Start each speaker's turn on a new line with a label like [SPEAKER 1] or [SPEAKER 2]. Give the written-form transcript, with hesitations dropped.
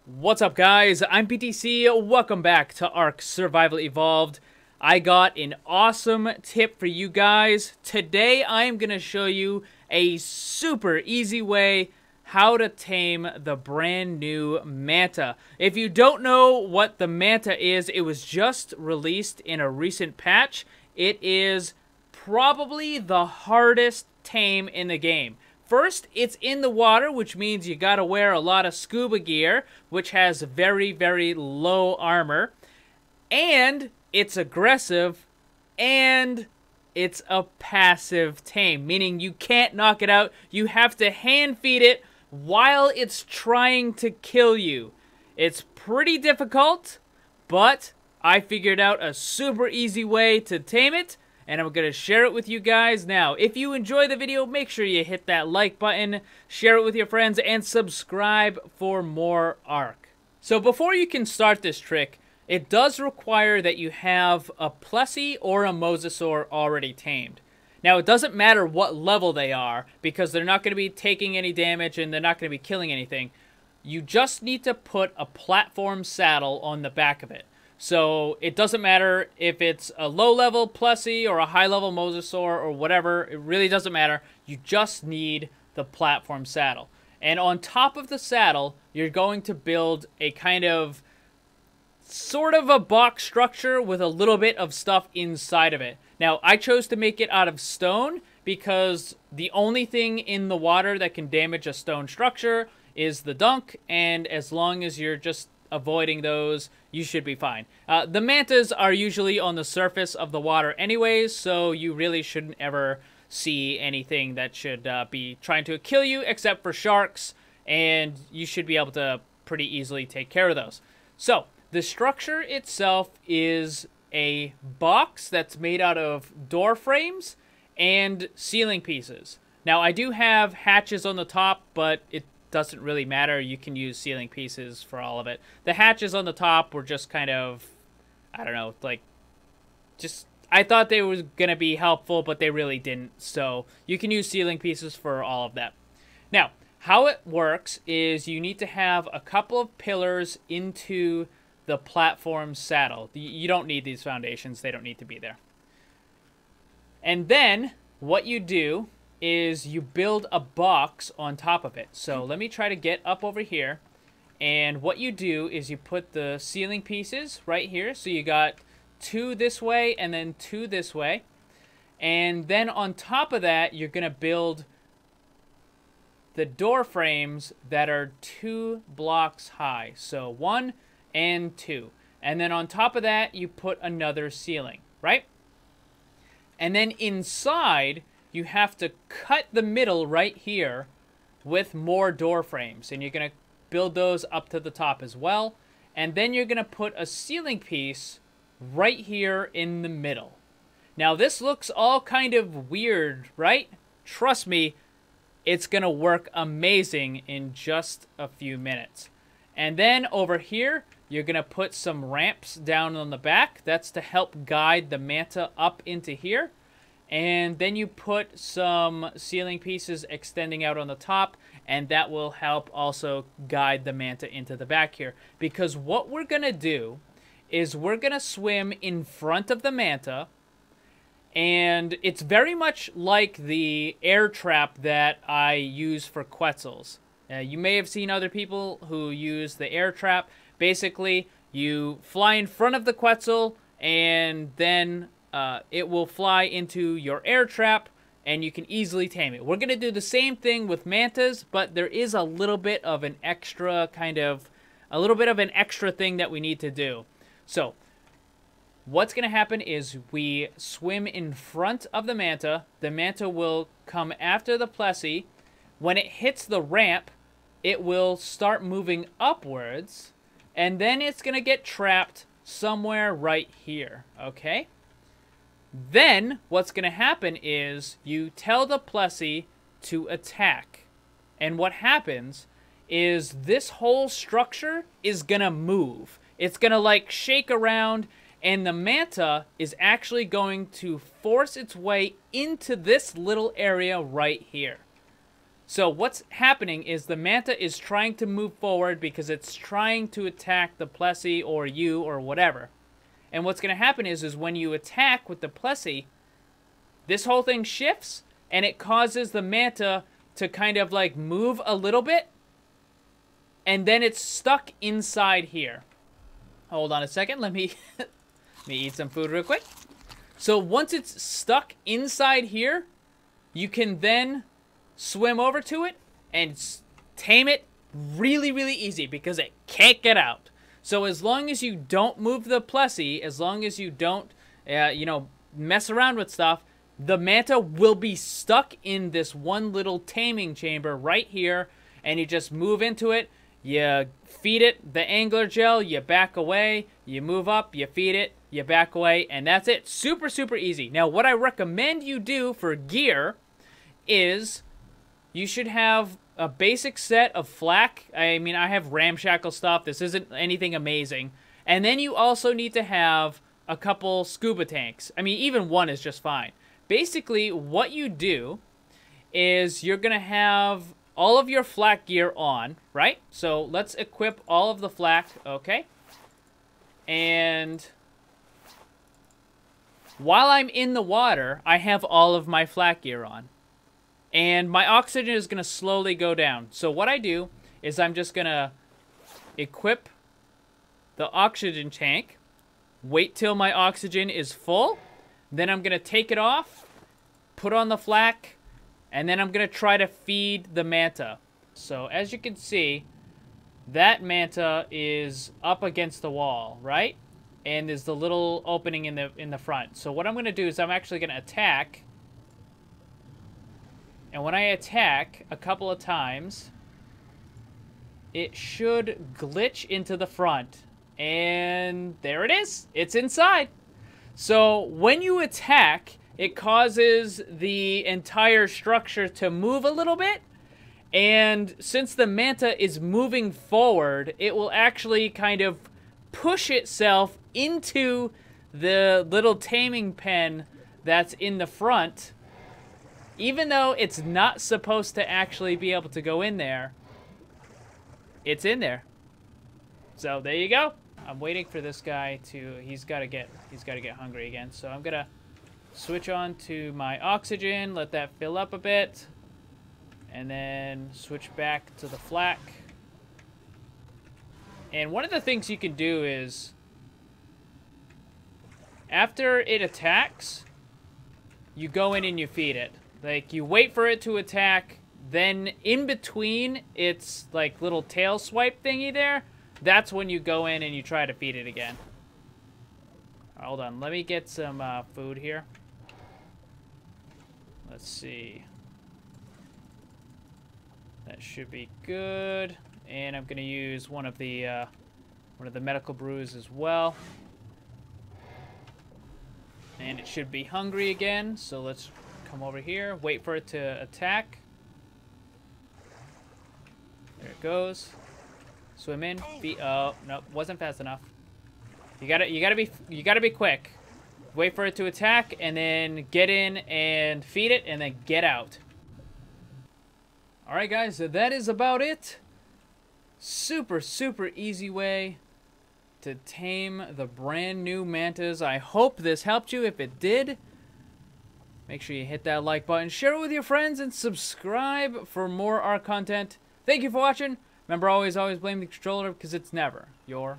[SPEAKER 1] What's up, guys? I'm PTC. Welcome back to Ark Survival Evolved. I got an awesome tip for you guys. Today, I'm going to show you a super easy way how to tame the brand new Manta. If you don't know what the Manta is, it was just released in a recent patch. It is probably the hardest tame in the game. First, it's in the water, which means you gotta wear a lot of scuba gear, which has very, very low armor. And it's aggressive, and it's a passive tame, meaning you can't knock it out. You have to hand feed it while it's trying to kill you. It's pretty difficult, but I figured out a super easy way to tame it, and I'm going to share it with you guys now. If you enjoy the video, make sure you hit that like button, share it with your friends, and subscribe for more Ark. So before you can start this trick, it does require that you have a Plessy or a Mosasaur already tamed. Now, it doesn't matter what level they are, because they're not going to be taking any damage and they're not going to be killing anything. You just need to put a platform saddle on the back of it. So it doesn't matter if it's a low-level Plessy or a high-level Mosasaur or whatever. It really doesn't matter. You just need the platform saddle. And on top of the saddle, you're going to build a kind of sort of a box structure with a little bit of stuff inside of it. Now, I chose to make it out of stone because the only thing in the water that can damage a stone structure is the dunk, and as long as you're just avoiding those, you should be fine. The mantas are usually on the surface of the water anyways, so you really shouldn't ever see anything that should be trying to kill you, except for sharks, and you should be able to pretty easily take care of those. So, the structure itself is a box that's made out of door frames and ceiling pieces. Now, I do have hatches on the top, but it doesn't really matter. You can use ceiling pieces for all of it. The hatches on the top were just kind of, I don't know, like, just, I thought they were going to be helpful, but they really didn't. So you can use ceiling pieces for all of that. Now, how it works is you need to have a couple of pillars into the platform saddle. You don't need these foundations. They don't need to be there. And then what you do is you build a box on top of it. So let me try to get up over here. And what you do is you put the ceiling pieces right here. So you got 2 this way and then 2 this way. And then on top of that, you're going to build the door frames that are 2 blocks high. So 1 and 2. And then on top of that, you put another ceiling, right? And then inside, you have to cut the middle right here with more door frames. And you're going to build those up to the top as well. And then you're going to put a ceiling piece right here in the middle. Now, this looks all kind of weird, right? Trust me, it's going to work amazing in just a few minutes. And then over here, you're going to put some ramps down on the back. That's to help guide the Manta up into here. And then you put some ceiling pieces extending out on the top, and that will help also guide the Manta into the back here. Because what we're going to do is we're going to swim in front of the Manta, and it's very much like the air trap that I use for Quetzals. You may have seen other people who use the air trap. Basically, you fly in front of the Quetzal, and then it will fly into your air trap, and you can easily tame it. We're going to do the same thing with mantas, but there is a little bit of an extra thing that we need to do. So, what's going to happen is we swim in front of the Manta. The Manta will come after the Plessy. When it hits the ramp, it will start moving upwards, and then it's going to get trapped somewhere right here, okay? Then, what's going to happen is you tell the Plessy to attack. And what happens is this whole structure is going to move. It's going to, like, shake around, and the Manta is actually going to force its way into this little area right here. So what's happening is the Manta is trying to move forward because it's trying to attack the Plessy or you or whatever. And what's going to happen is when you attack with the Plessy, this whole thing shifts and it causes the Manta to kind of like move a little bit. And then it's stuck inside here. Hold on a second. Let me eat some food real quick. So once it's stuck inside here, you can then swim over to it and tame it really, really easy because it can't get out. So as long as you don't move the Plessy, as long as you don't, mess around with stuff, the Manta will be stuck in this one little taming chamber right here, and you just move into it, you feed it the angler gel, you back away, you move up, you feed it, you back away, and that's it. Super, super easy. Now, what I recommend you do for gear is you should have a basic set of flak. I mean, I have ramshackle stuff. This isn't anything amazing. And then you also need to have a couple scuba tanks. I mean, even one is just fine. Basically, what you do is you're going to have all of your flak gear on, right? So let's equip all of the flak, okay? And while I'm in the water, I have all of my flak gear on. And my oxygen is going to slowly go down. So what I do is I'm just going to equip the oxygen tank, wait till my oxygen is full, then I'm going to take it off, put on the flak, and then I'm going to try to feed the Manta. So as you can see, that Manta is up against the wall, right? And there's the little opening in the front. So what I'm going to do is I'm actually going to attack. And when I attack a couple of times, it should glitch into the front. And there it is. It's inside. So when you attack, it causes the entire structure to move a little bit. And since the Manta is moving forward, it will actually kind of push itself into the little taming pen that's in the front. Even though it's not supposed to actually be able to go in there, it's in there. So there you go. I'm waiting for this guy to, he's got to get hungry again. So I'm gonna switch on to my oxygen, let that fill up a bit, and then switch back to the flak. And one of the things you can do is, after it attacks, you go in and you feed it. Like, you wait for it to attack, then in between its, like, little tail swipe thingy there, that's when you go in and you try to feed it again. Hold on, let me get some food here. Let's see. That should be good. And I'm gonna use one of the medical brews as well. And it should be hungry again, so let's come over here, wait for it to attack. There it goes. Swim in. Oh, no, wasn't fast enough. You gotta be quick. Wait for it to attack, and then get in and feed it, and then get out. Alright guys, so that is about it. Super, super easy way to tame the brand new Mantas. I hope this helped you. If it did, make sure you hit that like button, share it with your friends, and subscribe for more Ark content. Thank you for watching. Remember, always blame the controller because it's never your